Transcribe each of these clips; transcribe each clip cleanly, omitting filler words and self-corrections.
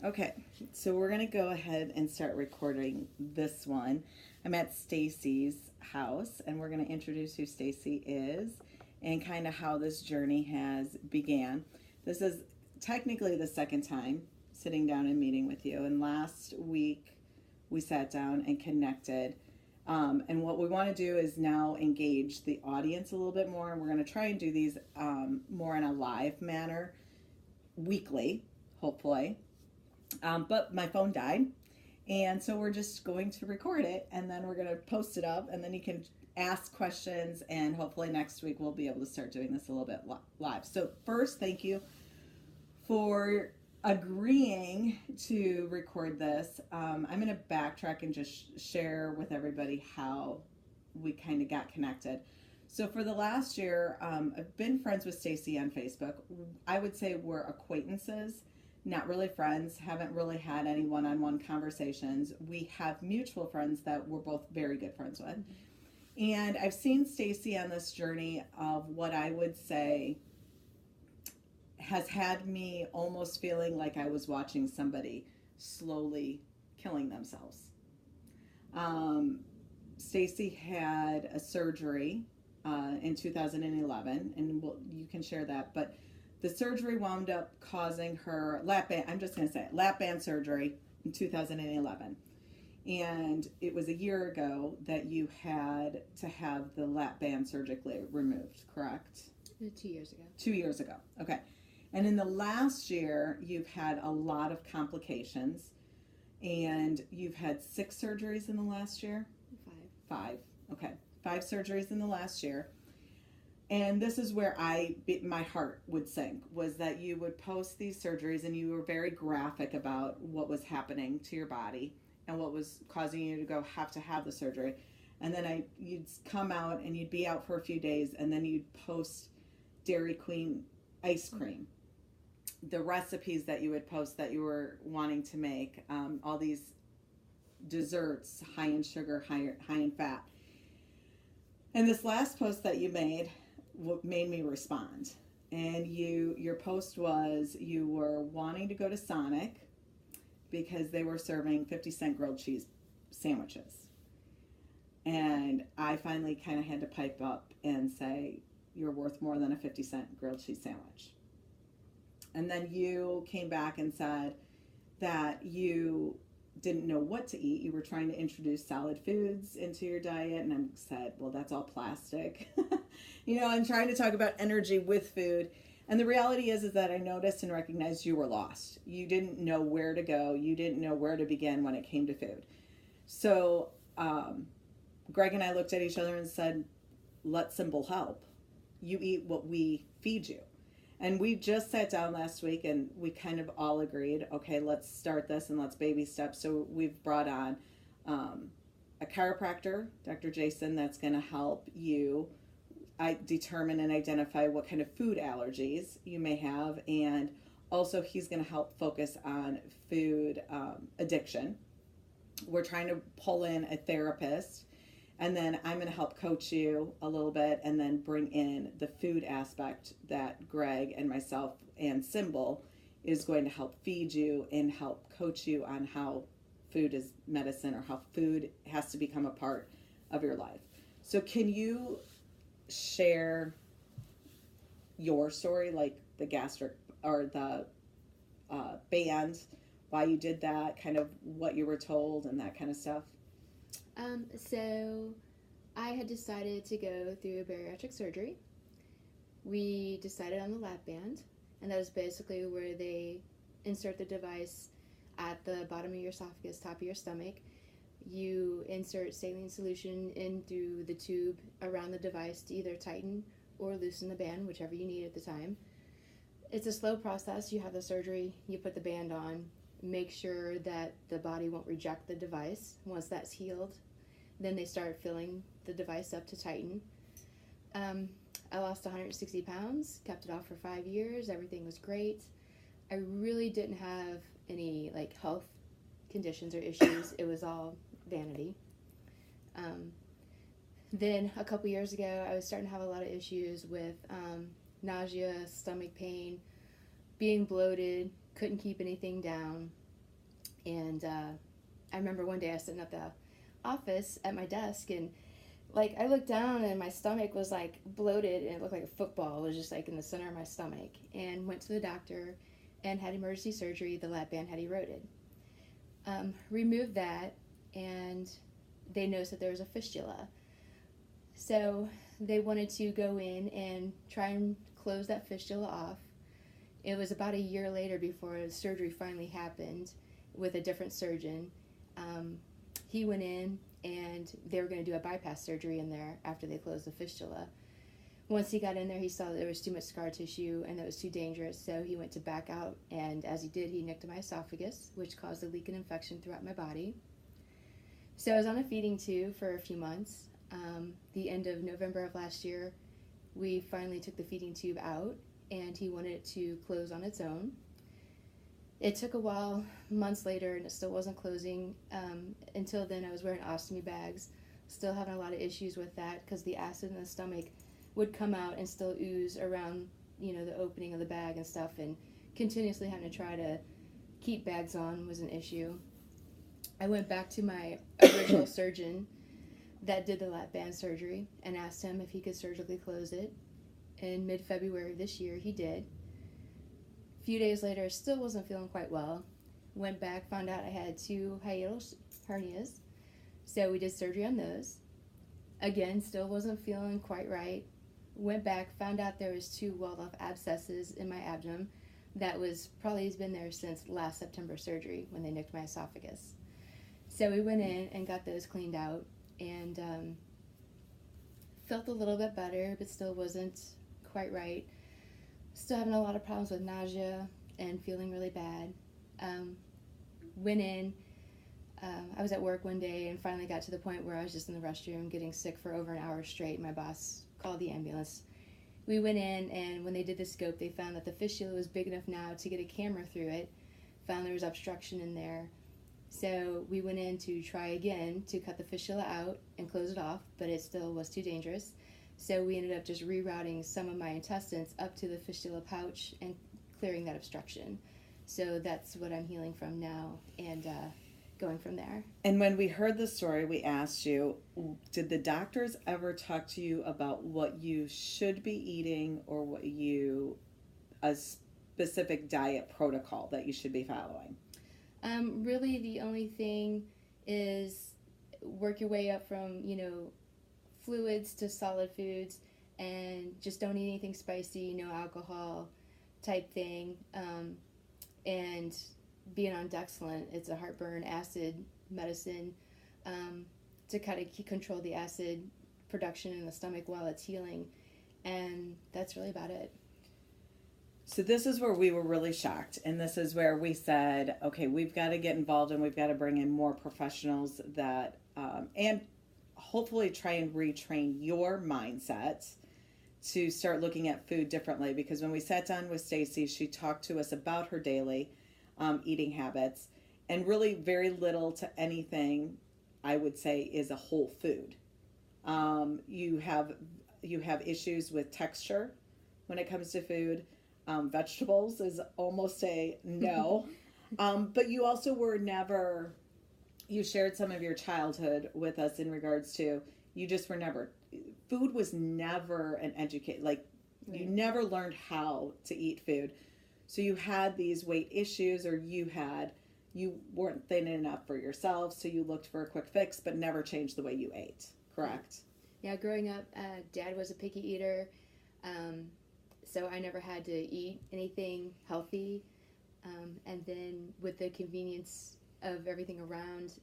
Okay, so we're going to go ahead and start recording this one. I'm at Stacy's house, and we're going to introduce who Stacy is and kind of how this journey has began. This is technically the second time sitting down and meeting with you, and last week we sat down and connected. And what we want to do is now engage the audience a little bit more, and we're going to try and do these more in a live manner weekly, hopefully. But my phone died, and so we're just going to record it, and then we're going to post it up, and then you can ask questions, and hopefully next week we'll be able to start doing this a little bit live. So first, thank you for agreeing to record this. I'm going to backtrack and just share with everybody how we kind of got connected. So for the last year, I've been friends with Stacey on Facebook. I would say we're acquaintances, not really friends, haven't really had any one-on-one conversations. We have mutual friends that we're both very good friends with. And I've seen Stacey on this journey of what I would say has had me almost feeling like I was watching somebody slowly killing themselves. Stacey had a surgery in 2011, and you can share that, but the surgery wound up causing her lapband, I'm just going to say it, lapband surgery in 2011. And it was a year ago that you had to have the lapband surgically removed, correct? 2 years ago. 2 years ago, okay. And in the last year, you've had a lot of complications, and you've had 6 surgeries in the last year? 5, okay. 5 surgeries in the last year. And this is where my heart would sink, was that you would post these surgeries and you were very graphic about what was happening to your body and what was causing you to have to have the surgery. And then you'd come out and you'd be out for a few days, and then you'd post Dairy Queen ice cream, the recipes that you would post that you were wanting to make, all these desserts, high in sugar, high in fat. And this last post that you made made me respond. And your post was you were wanting to go to Sonic because they were serving 50-cent grilled cheese sandwiches. And I finally kind of had to pipe up and say, you're worth more than a 50-cent grilled cheese sandwich. And then you came back and said that you didn't know what to eat. You were trying to introduce solid foods into your diet, and I said, well, that's all plastic. I'm trying to talk about energy with food. And the reality is that I noticed and recognized you were lost. You didn't know where to go. You didn't know where to begin when it came to food. So Greg and I looked at each other and said, let Symbol help. You eat what we feed you. And we just sat down last week and we kind of all agreed, okay, let's start this and let's baby steps. So we've brought on a chiropractor, Dr. Jason, that's going to help you determine and identify what kind of food allergies you may have. And also he's going to help focus on food addiction. We're trying to pull in a therapist. And then I'm going to help coach you a little bit and then bring in the food aspect that Greg and myself and Symbol is going to help feed you and help coach you on how food is medicine or how food has to become a part of your life. So can you share your story, like the gastric or the band, why you did that, kind of what you were told and that kind of stuff? So I had decided to go through a bariatric surgery. We decided on the Lapband, and that is basically where they insert the device at the bottom of your esophagus, top of your stomach. You insert saline solution in through the tube around the device to either tighten or loosen the band, whichever you need at the time. It's a slow process. You have the surgery, you put the band on, make sure that the body won't reject the device. Once that's healed, then they start filling the device up to tighten. I lost 160 pounds, kept it off for 5 years. Everything was great. I really didn't have any health conditions or issues. It was all vanity. Then a couple years ago, I was starting to have a lot of issues with nausea, stomach pain, being bloated, couldn't keep anything down. And I remember one day I was sitting at the office at my desk, and like I looked down and my stomach was like bloated and it looked like a football. It was just like in the center of my stomach, and went to the doctor and had emergency surgery. The Lapband had eroded. Removed that, and they noticed that there was a fistula. So they wanted to go in and try and close that fistula off. It was about a year later before the surgery finally happened with a different surgeon. He went in and they were going to do a bypass surgery in there after they closed the fistula. Once he got in there, he saw that there was too much scar tissue and that was too dangerous, so he went to back out, and as he did, he nicked my esophagus, which caused a leak and infection throughout my body. So I was on a feeding tube for a few months. The end of November of last year, we finally took the feeding tube out, and he wanted it to close on its own. It took a while, months later, and it still wasn't closing. Until then, I was wearing ostomy bags, still having a lot of issues with that because the acid in the stomach would come out and still ooze around, the opening of the bag and stuff, and continuously having to try to keep bags on was an issue. I went back to my original surgeon that did the Lapband surgery and asked him if he could surgically close it. In mid-February of this year, he did. A few days later, still wasn't feeling quite well. Went back, found out I had 2 hiatal hernias, so we did surgery on those. Again, still wasn't feeling quite right. Went back, found out there was 2 walled-off abscesses in my abdomen that was probably has been there since last September surgery when they nicked my esophagus. So we went in and got those cleaned out, and felt a little bit better, but still wasn't quite right. Still having a lot of problems with nausea and feeling really bad. Went in. I was at work one day and finally got to the point where I was just in the restroom getting sick for over an hour straight. My boss called the ambulance. We went in, and when they did the scope, they found that the fistula was big enough now to get a camera through it. Found there was obstruction in there. So we went in to try again to cut the fistula out and close it off, but it still was too dangerous. So we ended up just rerouting some of my intestines up to the fistula pouch and clearing that obstruction. So that's what I'm healing from now, and going from there. And when we heard the story, we asked you, did the doctors ever talk to you about what you should be eating, or a specific diet protocol that you should be following? Really the only thing is work your way up from, fluids to solid foods, and just don't eat anything spicy, no alcohol type thing. And being on Dexlant, it's a heartburn acid medicine to kind of control the acid production in the stomach while it's healing. And that's really about it. So this is where we were really shocked, and this is where we said, okay, we've got to get involved, and we've got to bring in more professionals that, and hopefully try and retrain your mindset to start looking at food differently. Because when we sat down with Stacey, she talked to us about her daily eating habits, and really very little to anything, I would say, is a whole food. You have issues with texture when it comes to food. Vegetables is almost a no. But you also you shared some of your childhood with us in regards to, food was never right. You never learned how to eat food. So you had these weight issues, or you weren't thin enough for yourself, so you looked for a quick fix, but never changed the way you ate, correct? Yeah, growing up, Dad was a picky eater. So I never had to eat anything healthy. And then with the convenience of everything around,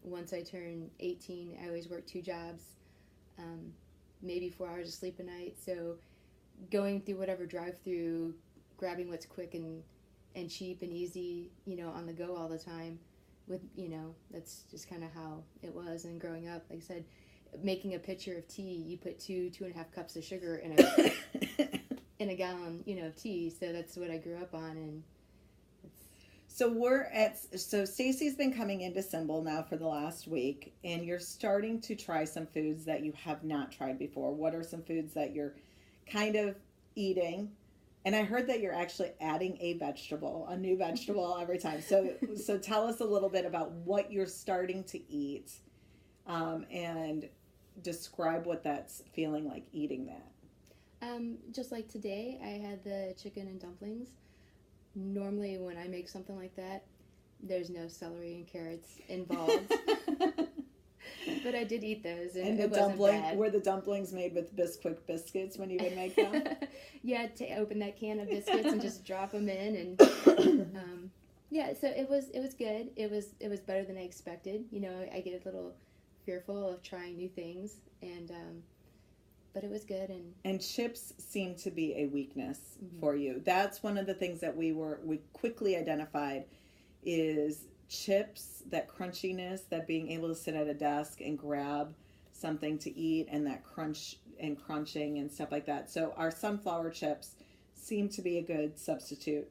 once I turned 18, I always worked 2 jobs, maybe 4 hours of sleep a night. So going through whatever drive-through, grabbing what's quick and cheap and easy, on the go all the time, that's just kind of how it was. And growing up, like I said, making a pitcher of tea, you put 2.5 cups of sugar in a gallon, of tea. So that's what I grew up on. And so Stacey's been coming into Symbol now for the last week, and you're starting to try some foods that you have not tried before. What are some foods that you're kind of eating And I heard that you're actually adding a new vegetable every time. So tell us a little bit about what you're starting to eat, and describe what that's feeling like eating that. Just like today, I had the chicken and dumplings. Normally, when I make something like that, there's no celery and carrots involved. But I did eat those, and it wasn't bad. Were the dumplings made with Bisquick biscuits when you would make them? Yeah, to open that can of biscuits and just drop them in, and so it was good. It was better than I expected. You know, I get a little fearful of trying new things, and but it was good. And chips seem to be a weakness for you. That's one of the things that we quickly identified is chips, that crunchiness, that being able to sit at a desk and grab something to eat, and that crunch and crunching and stuff like that. So our sunflower chips seem to be a good substitute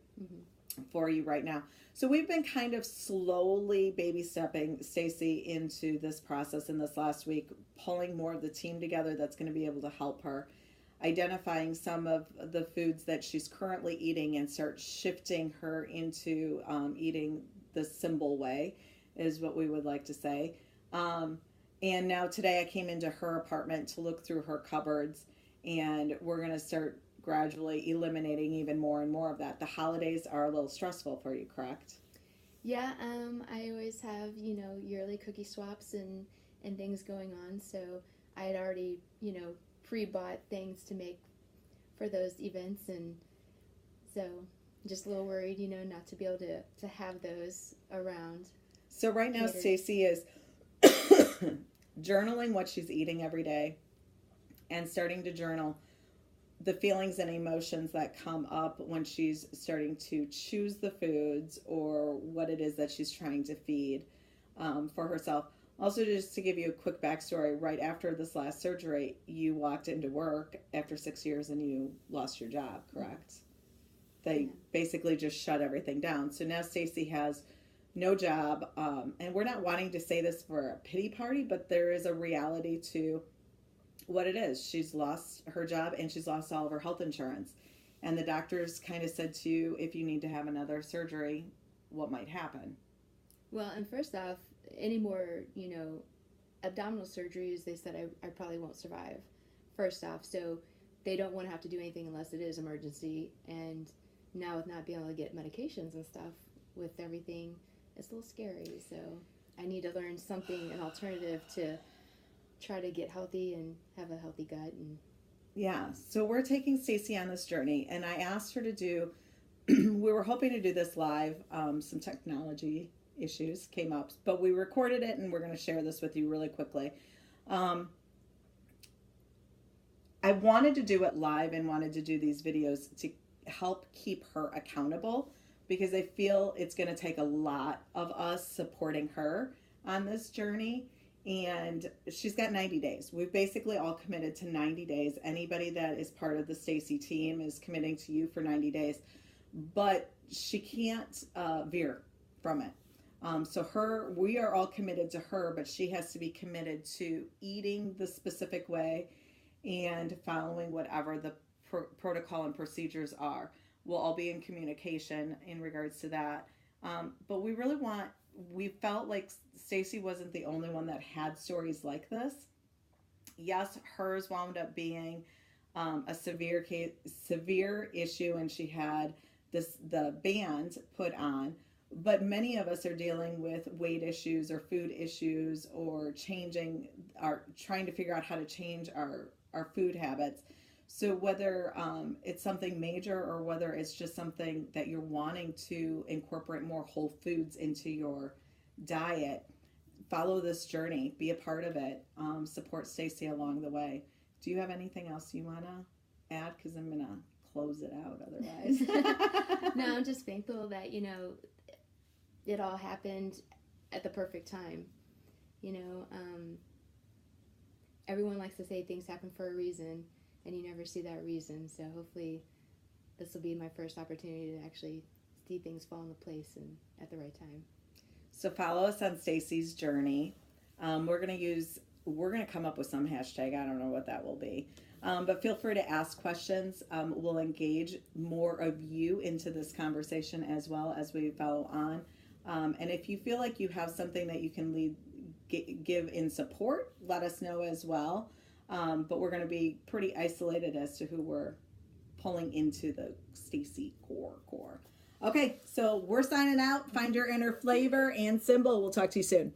for you right now. So we've been kind of slowly baby stepping Stacey into this process in this last week, pulling more of the team together that's going to be able to help her, identifying some of the foods that she's currently eating and start shifting her into eating the symbol way, is what we would like to say. And now today I came into her apartment to look through her cupboards, and we're going to start gradually eliminating even more and more of that. The holidays are a little stressful for you, correct? Yeah, I always have, yearly cookie swaps and things going on, so I had already, pre-bought things to make for those events, and so just a little worried, not to be able to have those around. So right now, Stacey is journaling what she's eating every day and starting to journal the feelings and emotions that come up when she's starting to choose the foods or what it is that she's trying to feed for herself. Also, just to give you a quick backstory, right after this last surgery, you walked into work after 6 years and you lost your job, correct? They basically just shut everything down. So now Stacey has no job, and we're not wanting to say this for a pity party, but there is a reality to what it is. She's lost her job and she's lost all of her health insurance. And the doctors kind of said to you, if you need to have another surgery, what might happen? Well, and first off, any more, abdominal surgeries, they said I probably won't survive, first off. So they don't want to have to do anything unless it is emergency. And now with not being able to get medications and stuff with everything, it's a little scary. So I need to learn something, an alternative to try to get healthy and have a healthy gut. And yeah, so we're taking Stacey on this journey, and I asked her to do we were hoping to do this live. Some technology issues came up, but we recorded it and we're going to share this with you really quickly. I wanted to do it live and wanted to do these videos to help keep her accountable, because I feel it's going to take a lot of us supporting her on this journey. And she's got 90 days. We've basically all committed to 90 days. Anybody that is part of the Stacey team is committing to you for 90 days. But she can't veer from it. We are all committed to her, but she has to be committed to eating the specific way and following whatever the protocol and procedures are. We'll all be in communication in regards to that. But we felt like Stacey wasn't the only one that had stories like this. Yes, hers wound up being a severe issue, and she had the band put on. But many of us are dealing with weight issues or food issues, or trying to figure out how to change our food habits. So whether it's something major or whether it's just something that you're wanting to incorporate more whole foods into your diet, follow this journey, be a part of it, support Stacey along the way. Do you have anything else you want to add? Because I'm going to close it out otherwise. No, I'm just thankful that, it all happened at the perfect time. Everyone likes to say things happen for a reason, and you never see that reason. So hopefully this will be my first opportunity to actually see things fall into place and at the right time. So follow us on Stacey's journey. We're going to come up with some hashtag. I don't know what that will be. But feel free to ask questions. We'll engage more of you into this conversation as well as we follow on. And if you feel like you have something that you can give in support, let us know as well. But we're going to be pretty isolated as to who we're pulling into the Stacey core. Okay, so we're signing out. Find your inner flavor and symbol. We'll talk to you soon.